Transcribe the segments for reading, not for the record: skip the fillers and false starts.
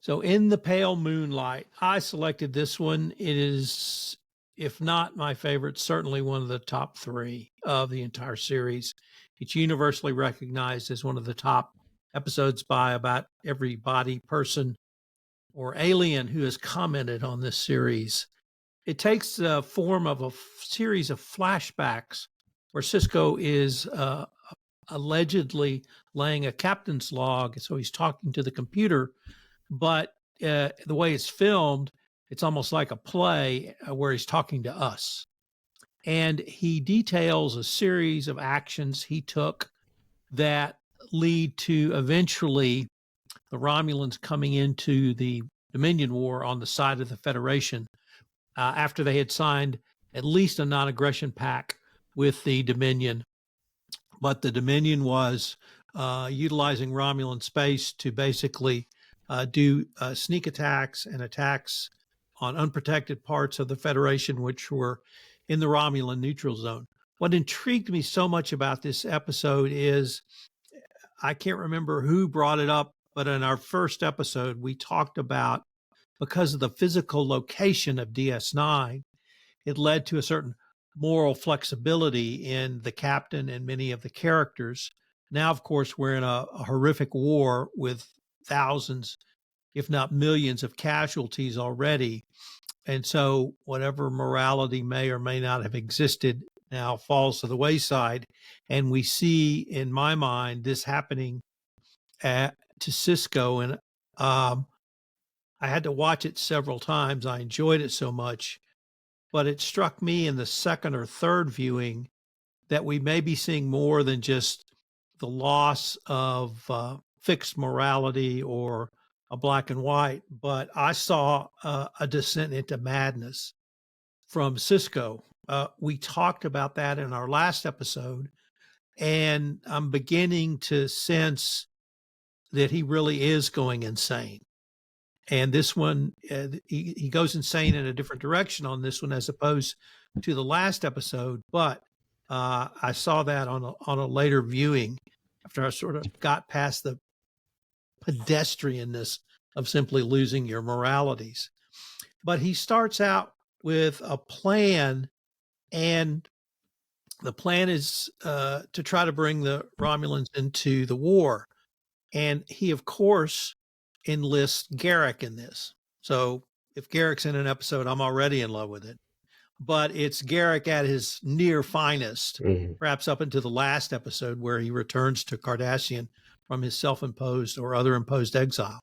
So, In the Pale Moonlight, I selected this one. It is, if not my favorite, certainly one of the top three of the entire series. It's universally recognized as one of the top episodes by about every body person or alien who has commented on this series. It takes the form of a series of flashbacks where Sisko is allegedly laying a captain's log. So he's talking to the computer, but the way it's filmed, it's almost like a play where he's talking to us. And he details a series of actions he took that lead to eventually the Romulans coming into the Dominion War on the side of the Federation after they had signed at least a non-aggression pact with the Dominion. But the Dominion was utilizing Romulan space to basically do sneak attacks and attacks on unprotected parts of the Federation, which were in the Romulan neutral zone. What intrigued me so much about this episode is, I can't remember who brought it up, but in our first episode, we talked about, because of the physical location of DS9, it led to a certain moral flexibility in the captain and many of the characters. Now, of course, we're in a horrific war with thousands, if not millions, of casualties already. And so whatever morality may or may not have existed now falls to the wayside. And we see, in my mind, this happening to Sisko. And I had to watch it several times. I enjoyed it so much. But it struck me in the second or third viewing that we may be seeing more than just the loss of fixed morality or a black and white, but I saw a descent into madness from Sisko. We talked about that in our last episode, and I'm beginning to sense that he really is going insane. And this one, he goes insane in a different direction on this one as opposed to the last episode. But I saw that on a later viewing after I sort of got past the pedestrianness of simply losing your moralities. But he starts out with a plan, and the plan is to try to bring the Romulans into the war. And he, of course, enlists Garak in this. So if Garak's in an episode, I'm already in love with it. But it's Garak at his near finest, perhaps up into the last episode where he returns to Cardassian from his self-imposed or other imposed exile.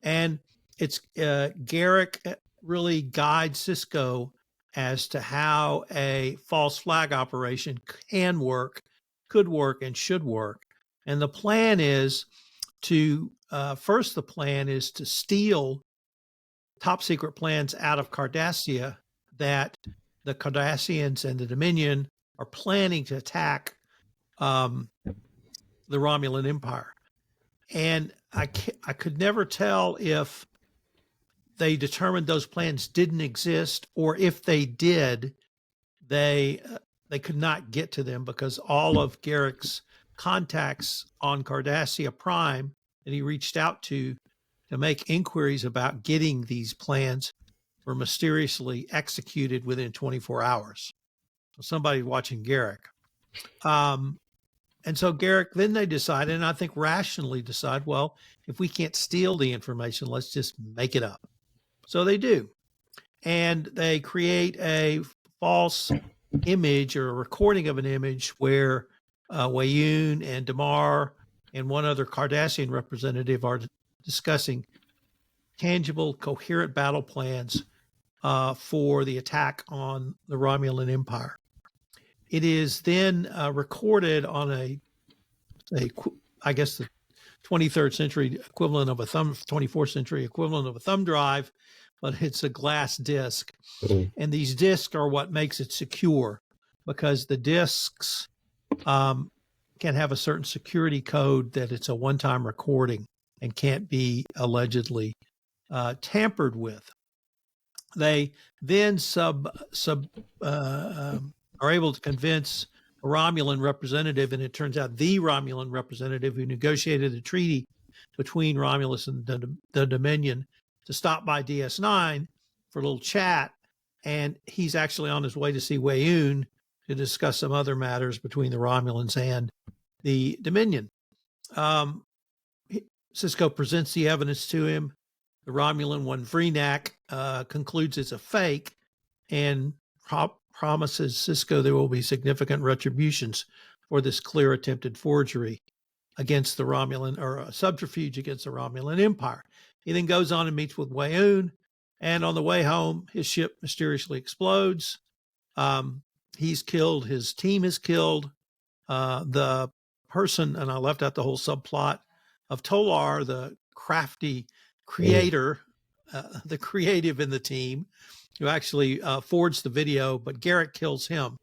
And it's Garak really guides Sisko as to how a false flag operation can work, could work, and should work. And the plan is to, first the plan is to steal top secret plans out of Cardassia that the Cardassians and the Dominion are planning to attack the Romulan Empire. And I could never tell if they determined those plans didn't exist, or if they did, they could not get to them because all of Garak's contacts on Cardassia Prime that he reached out to make inquiries about getting these plans were mysteriously executed within 24 hours. So somebody watching Garak. And so Garak, then they decide, and I think rationally decide, well, if we can't steal the information, let's just make it up. So they do. And they create a false image or a recording of an image where Weyoun and Damar and one other Cardassian representative are discussing tangible, coherent battle plans for the attack on the Romulan Empire. It is then recorded on I guess the 23rd century equivalent of 24th century equivalent of a thumb drive, but it's a glass disc. And these discs are what makes it secure, because the discs can have a certain security code that it's a one-time recording and can't be allegedly tampered with. They then are able to convince a Romulan representative, and it turns out the Romulan representative who negotiated the treaty between Romulus and the Dominion to stop by DS9 for a little chat. And he's actually on his way to see Weyoun to discuss some other matters between the Romulans and the Dominion. Sisko presents the evidence to him. The Romulan one, Vreenak, concludes it's a fake and promises Sisko there will be significant retributions for this clear attempted forgery against the Romulan, or a subterfuge against the Romulan Empire. He then goes on and meets with Weyoun, and on the way home, his ship mysteriously explodes. He's killed. His team is killed. The person, and I left out the whole subplot of Tolar, the crafty creator, the creative in the team, who actually forged the video, but Garak kills him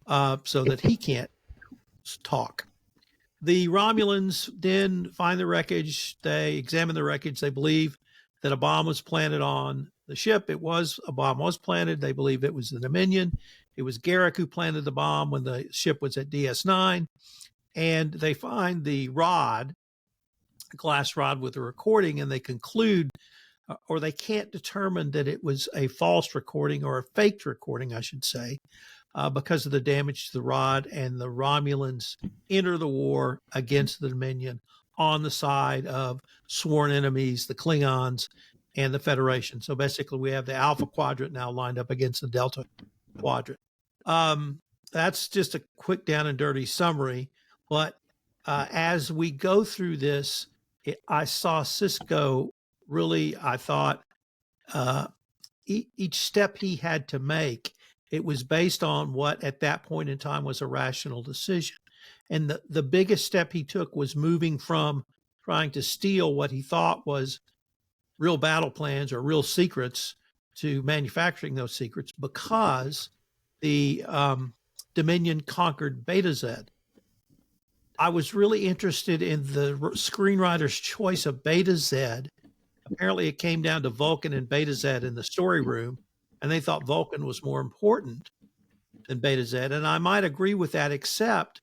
so that he can't talk. The Romulans then find the wreckage. They examine the wreckage. They believe that a bomb was planted on the ship. A bomb was planted. They believe it was the Dominion. It was Garak who planted the bomb when the ship was at DS9. And they find the rod, a glass rod with a recording, and they conclude, or they can't determine that it was a false recording, or a faked recording, I should say, because of the damage to the rod. And the Romulans enter the war against the Dominion on the side of sworn enemies, the Klingons and the Federation. So basically we have the Alpha Quadrant now lined up against the Delta Quadrant. That's just a quick down and dirty summary. But as we go through this, I saw Sisko really, I thought, each step he had to make, it was based on what at that point in time was a rational decision. And the biggest step he took was moving from trying to steal what he thought was real battle plans or real secrets to manufacturing those secrets, because the Dominion conquered Beta Z. I was really interested in the screenwriter's choice of Beta Z. Apparently it came down to Vulcan and Beta Z in the story room, and they thought Vulcan was more important than Beta Z. And I might agree with that, except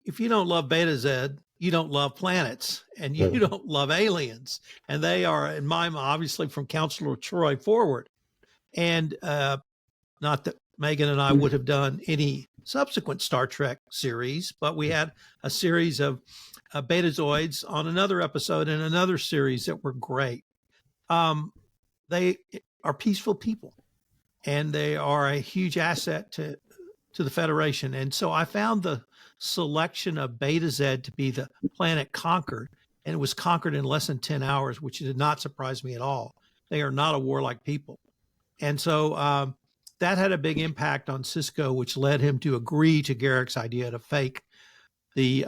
if you don't love Beta Z, you don't love planets, and you don't love aliens. And they are, in my mind, obviously from Counselor Troy forward. And not that Megan and I would have done any subsequent Star Trek series, but we had a series of Betazoids on another episode and another series that were great. They are peaceful people, and they are a huge asset to the Federation. And so I found the selection of Beta Z to be the planet conquered, and it was conquered in less than 10 hours, which did not surprise me at all. They are not a warlike people. And so that had a big impact on Sisko, which led him to agree to Garak's idea to fake the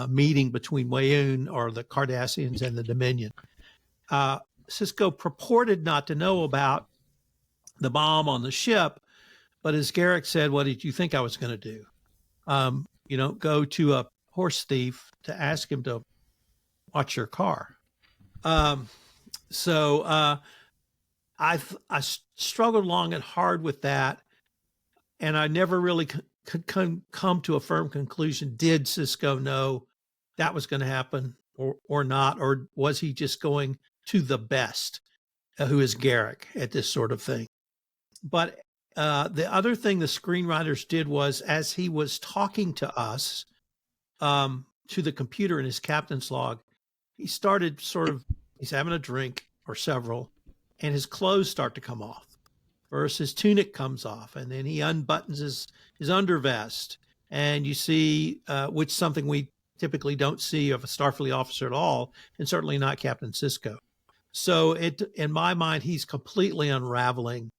meeting between Weyoun, or the Cardassians, and the Dominion. Sisko purported not to know about the bomb on the ship, but as Garak said, what did you think I was going to do? Go to a horse thief to ask him to watch your car. So I struggled long and hard with that, and I never really could come to a firm conclusion. Did Sisko know that was going to happen or not? Or was he just going to the best, who is Garak, at this sort of thing? But the other thing the screenwriters did was, as he was talking to us, to the computer in his captain's log, he started he's having a drink or several, and his clothes start to come off. First, his tunic comes off, and then he unbuttons his undervest. And you see, which is something we typically don't see of a Starfleet officer at all, and certainly not Captain Sisko. So in my mind, he's completely unraveling.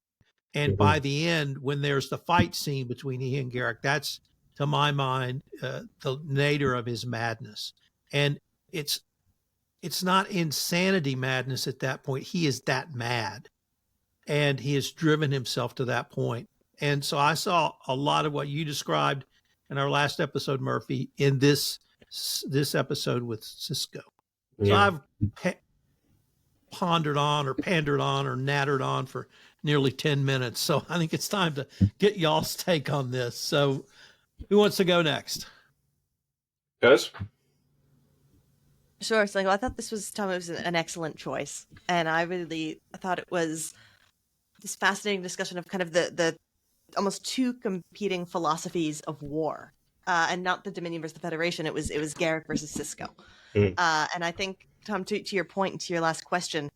And by the end, when there's the fight scene between he and Garak, that's, to my mind, the nadir of his madness. And it's not insanity madness at that point. He is that mad, and he has driven himself to that point. And so I saw a lot of what you described in our last episode, Murphy, in this episode with Sisko. Yeah. So I've pondered on or pandered on or nattered on for nearly 10 minutes. So I think it's time to get y'all's take on this. So who wants to go next? Guys? Sure. So I thought this was, Tom, it was an excellent choice. And I really thought it was this fascinating discussion of kind of the almost two competing philosophies of war. And not the Dominion versus the Federation. It was Garak versus Sisko. And I think, Tom, to your point and to your last question,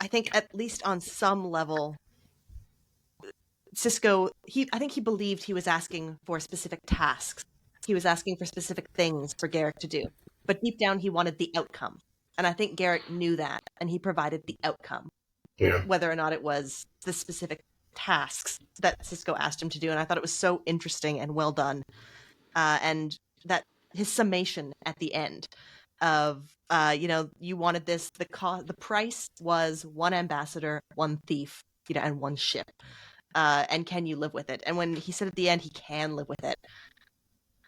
I think at least on some level, Sisko, I think he believed he was asking for specific tasks. He was asking for specific things for Garak to do. But deep down, he wanted the outcome. And I think Garak knew that, and he provided the outcome, whether or not it was the specific tasks that Sisko asked him to do. And I thought it was so interesting and well done. And that his summation at the end of, you wanted this, the price was one ambassador, one thief, and one ship. And can you live with it? And when he said at the end he can live with it,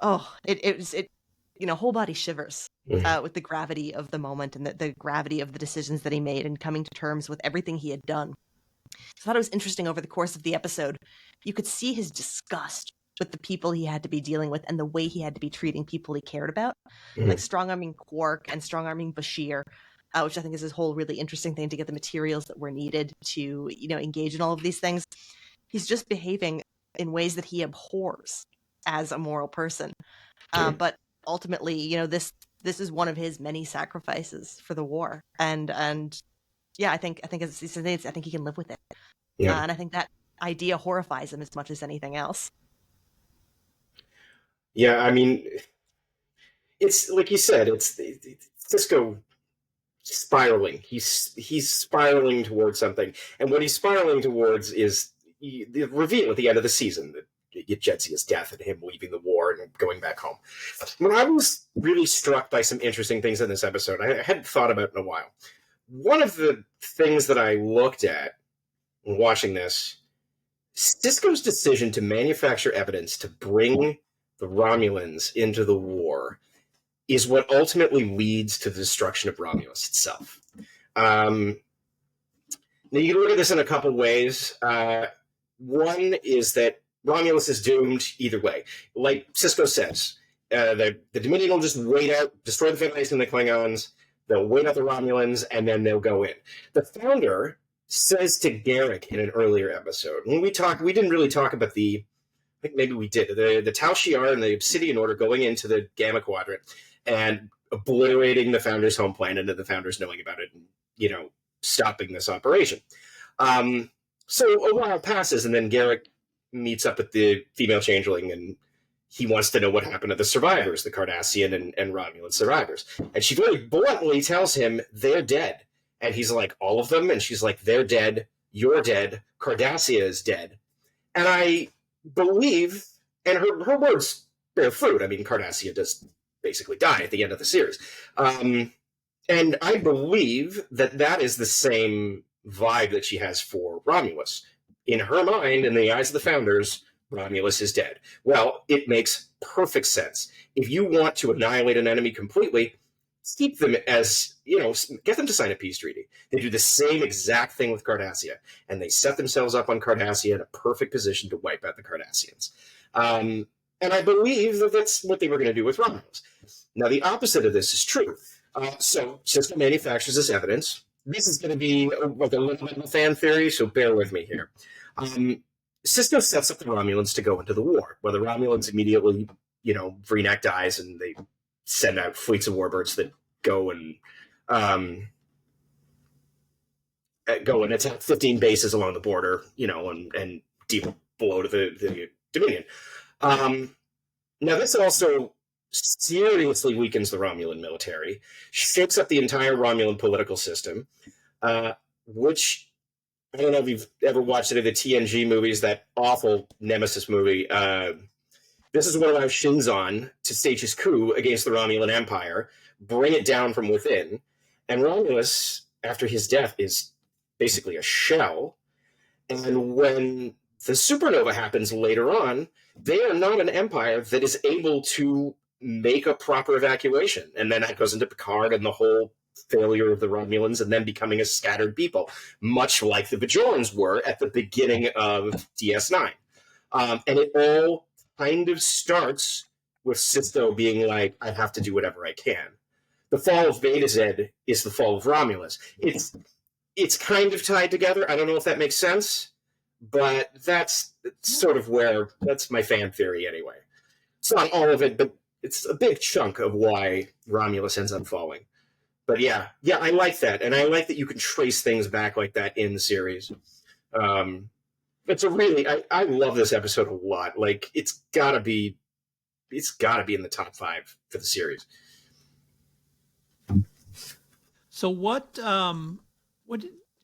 whole body shivers with the gravity of the moment and the gravity of the decisions that he made and coming to terms with everything he had done. I thought it was interesting over the course of the episode. You could see his disgust with the people he had to be dealing with and the way he had to be treating people he cared about, like strong-arming Quark and strong-arming Bashir, which I think is this whole really interesting thing to get the materials that were needed to, engage in all of these things. He's just behaving in ways that he abhors as a moral person. But ultimately, this is one of his many sacrifices for the war. And yeah, I think he can live with it. Yeah. And I think that idea horrifies him as much as anything else. Yeah, I mean, it's like you said, it's Sisko spiraling. He's spiraling towards something, and what he's spiraling towards is the reveal at the end of the season that you get Jetsia's death and him leaving the war and going back home. When I was really struck by some interesting things in this episode, I hadn't thought about in a while. One of the things that I looked at when watching this, Sisko's decision to manufacture evidence to bring the Romulans into the war is what ultimately leads to the destruction of Romulus itself. Now, you can look at this in a couple ways. One is that Romulus is doomed either way. Like Sisko says, the Dominion will just wait out, destroy the Federation and the Klingons, they'll wait out the Romulans, and then they'll go in. The Founder says to Garak in an earlier episode, when we didn't really talk about I think maybe we did, the Tal Shiar and the Obsidian Order going into the Gamma Quadrant and obliterating the Founder's home planet and the Founders knowing about it and, stopping this operation. So a while passes, and then Garak meets up with the female changeling, and he wants to know what happened to the survivors, the Cardassian and Romulan survivors. And she very bluntly tells him they're dead. And he's like, all of them? And she's like, they're dead, you're dead, Cardassia is dead. And I believe, and her words bear fruit. I mean, Cardassia does basically die at the end of the series. And I believe that is the same vibe that she has for Romulus. In her mind, in the eyes of the Founders, Romulus is dead. Well, it makes perfect sense. If you want to annihilate an enemy completely, keep them as, get them to sign a peace treaty. They do the same exact thing with Cardassia, and they set themselves up on Cardassia in a perfect position to wipe out the Cardassians. And I believe that that's what they were going to do with Romulus. Now, the opposite of this is true. So Sisko manufactures this evidence. This is going to be like a little bit of a fan theory, so bear with me here. Sisko sets up the Romulans to go into the war, where the Romulans immediately, Vreenak dies, and they send out fleets of warbirds that go and attack 15 bases along the border, and deep below to the Dominion. Now, this also seriously weakens the Romulan military, shakes up the entire Romulan political system, which, I don't know if you've ever watched any of the TNG movies, that awful Nemesis movie. This is what allows Shinzon to stage his coup against the Romulan Empire, bring it down from within, and Romulus, after his death, is basically a shell. And when the supernova happens later on, they are not an empire that is able to make a proper evacuation. And then that goes into Picard and the whole failure of the Romulans and them becoming a scattered people, much like the Bajorans were at the beginning of DS9. And it all kind of starts with Sisko being like, I have to do whatever I can. the fall of Beta is the fall of Romulus. It's kind of tied together. I don't know if that makes sense, but that's sort of that's my fan theory anyway. It's not all of it, but it's a big chunk of why Romulus ends up falling. But yeah, I like that, and I like that you can trace things back like that in the series. It's a really, I love this episode a lot. Like, it's gotta be in the top 5 for the series. So what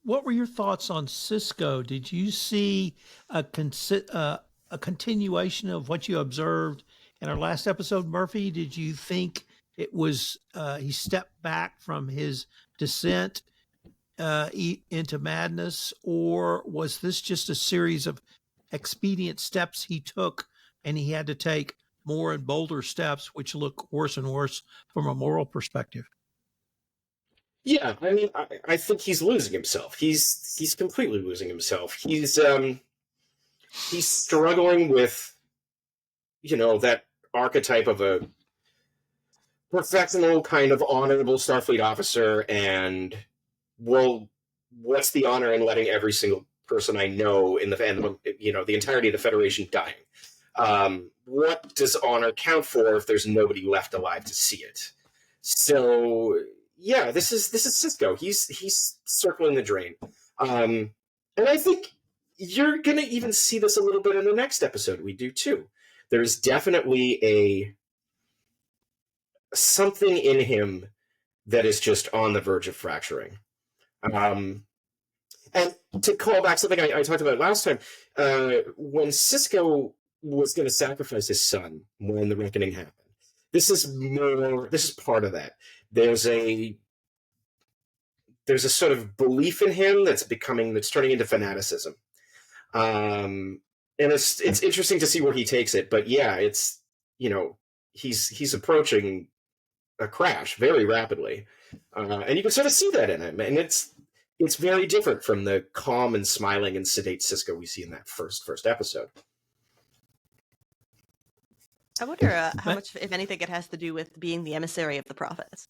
were your thoughts on Sisko? Did you see a continuation of what you observed in our last episode, Murphy? Did you think it was he stepped back from his descent into madness, or was this just a series of expedient steps he took, and he had to take more and bolder steps, which look worse and worse from a moral perspective? Yeah, I mean, I think he's losing himself. He's completely losing himself. He's struggling with, that archetype of a professional kind of honorable Starfleet officer, and what's the honor in letting every single person I know in the entirety of the Federation dying? What does honor count for if there's nobody left alive to see it? So yeah, this is Sisko. He's circling the drain, and I think you're gonna even see this a little bit in the next episode. We do too. There's definitely something in him that is just on the verge of fracturing. And to call back something I talked about last time, when Sisko was going to sacrifice his son when the reckoning happened, this is part of that. There's a sort of belief in him that's turning into fanaticism. And it's interesting to see where he takes it, but yeah, it's, he's approaching a crash very rapidly. And you can sort of see that in him, and it's very different from the calm and smiling and sedate Sisko we see in that first episode. I wonder how much, if anything, it has to do with being the emissary of the prophets.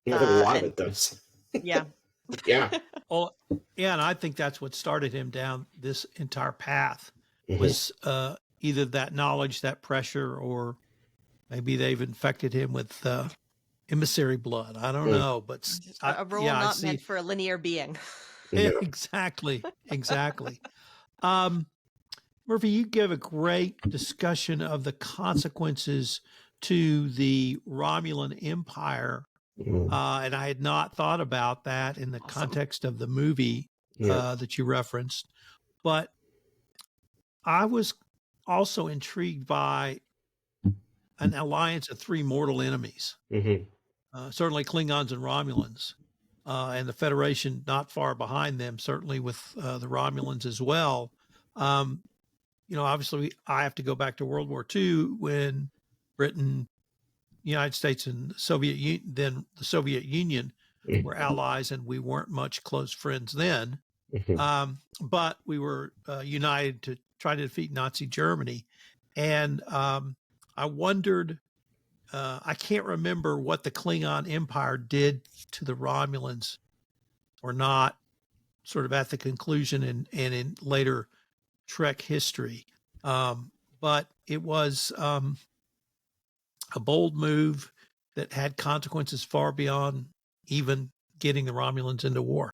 I think a lot of it does. Yeah. Yeah. Well, yeah, and I think that's what started him down this entire path was either that knowledge, that pressure, or maybe they've infected him with emissary blood. I don't know, but a role not meant for a linear being. Exactly. Murphy, you give a great discussion of the consequences to the Romulan Empire, and I had not thought about that in the context of the movie that you referenced. But I was also intrigued by an alliance of 3 mortal enemies. Certainly Klingons and Romulans, and the Federation not far behind them, certainly with the Romulans as well. Obviously I have to go back to World War II when Britain, United States, and the Soviet Union were allies, and we weren't much close friends then. But we were united to try to defeat Nazi Germany. And I wondered, I can't remember what the Klingon Empire did to the Romulans or not, sort of at the conclusion and in later Trek history. But it was a bold move that had consequences far beyond even getting the Romulans into war.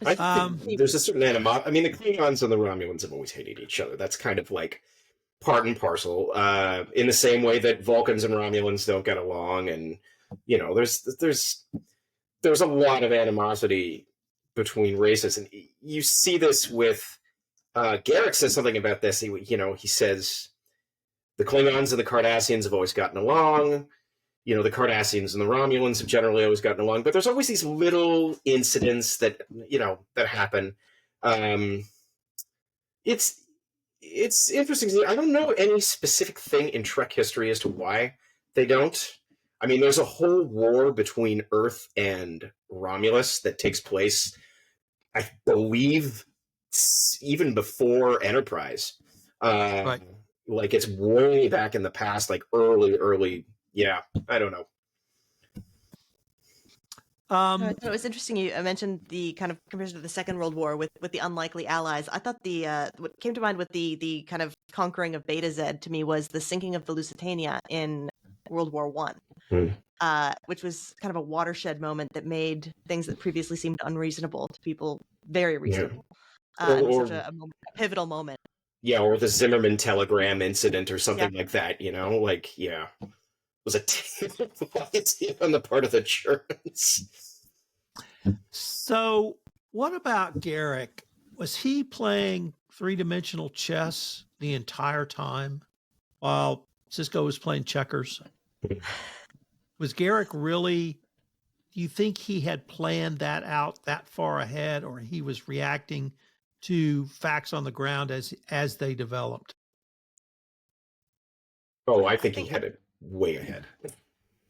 I think there's a certain animosity. I mean, the Klingons and the Romulans have always hated each other. That's kind of like part and parcel, in the same way that Vulcans and Romulans don't get along. And, there's a lot of animosity between races. And you see this with, Garak says something about this. He says, the Klingons and the Cardassians have always gotten along. The Cardassians and the Romulans have generally always gotten along, but there's always these little incidents that, that happen. It's interesting. I don't know any specific thing in Trek history as to why they don't. I mean, there's a whole war between Earth and Romulus that takes place, I believe, even before Enterprise. Right. Like, it's way back in the past, like early, yeah, I don't know. It was interesting. You mentioned the kind of comparison to the Second World War with the unlikely allies. I thought what came to mind with the kind of conquering of Beta Z to me was the sinking of the Lusitania in World War One, which was kind of a watershed moment that made things that previously seemed unreasonable to people very reasonable. And it was such a pivotal moment. Yeah, or the Zimmerman telegram incident or something like that. You know, like it was a terrible idea on the part of the Germans. So, what about Garak? Was he playing three-dimensional chess the entire time while Sisko was playing checkers? Was Garak really, do you think he had planned that out that far ahead, or he was reacting to facts on the ground as they developed? Oh, I think he had it way ahead.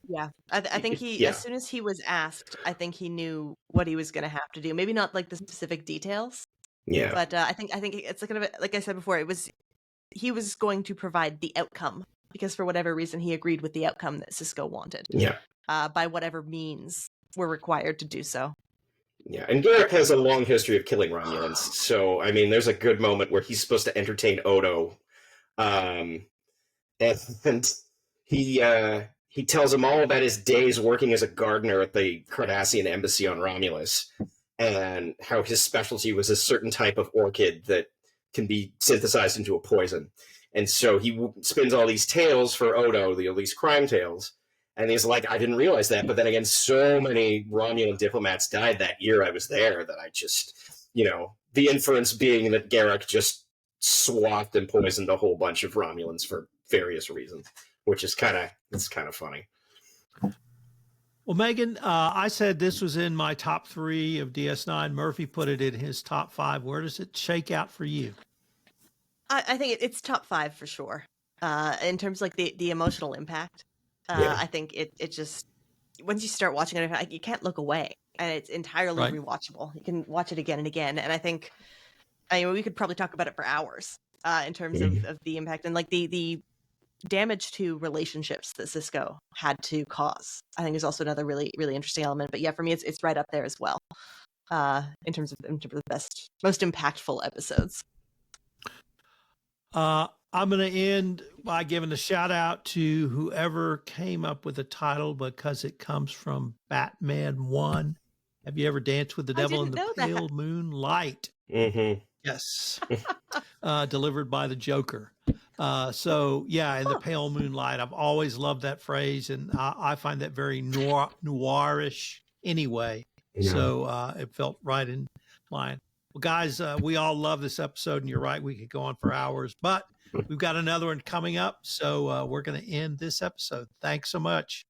Yeah, I think he, as soon as he was asked, I think he knew what he was going to have to do. Maybe not like the specific details. Yeah. But I think it's kind of like I said before, he was going to provide the outcome because for whatever reason he agreed with the outcome that Sisko wanted. Yeah. By whatever means were required to do so. Yeah, and Garak has a long history of killing Romulans. So I mean, there's a good moment where he's supposed to entertain Odo, and he tells him all about his days working as a gardener at the Cardassian embassy on Romulus, and how his specialty was a certain type of orchid that can be synthesized into a poison. And so he spins all these tales for Odo, these crime tales, and he's like, I didn't realize that. But then again, so many Romulan diplomats died that year I was there that I just, the inference being that Garak just swathed and poisoned a whole bunch of Romulans for various reasons, which is kind of funny. Well, Megan, I said this was in my top 3 of DS9. Murphy put it in his top 5. Where does it shake out for you? I think it's top 5 for sure. In terms of like the emotional impact, I think it just, once you start watching it, you can't look away, and it's entirely rewatchable. You can watch it again and again, and I think, we could probably talk about it for hours in terms of the impact and like the damage to relationships that Sisko had to cause. I think is also another really, really interesting element. But yeah, for me, it's right up there as well in terms of the most impactful episodes. I'm going to end by giving a shout out to whoever came up with the title, because it comes from Batman 1. Have you ever danced with the devil in the Pale Moonlight? Mm-hmm. Yes. Delivered by the Joker. So yeah, in the Pale Moonlight, I've always loved that phrase, and I find that very noirish anyway. Yeah. So it felt right in line. Well, guys, we all love this episode, and you're right, we could go on for hours, but we've got another one coming up, so we're going to end this episode. Thanks so much.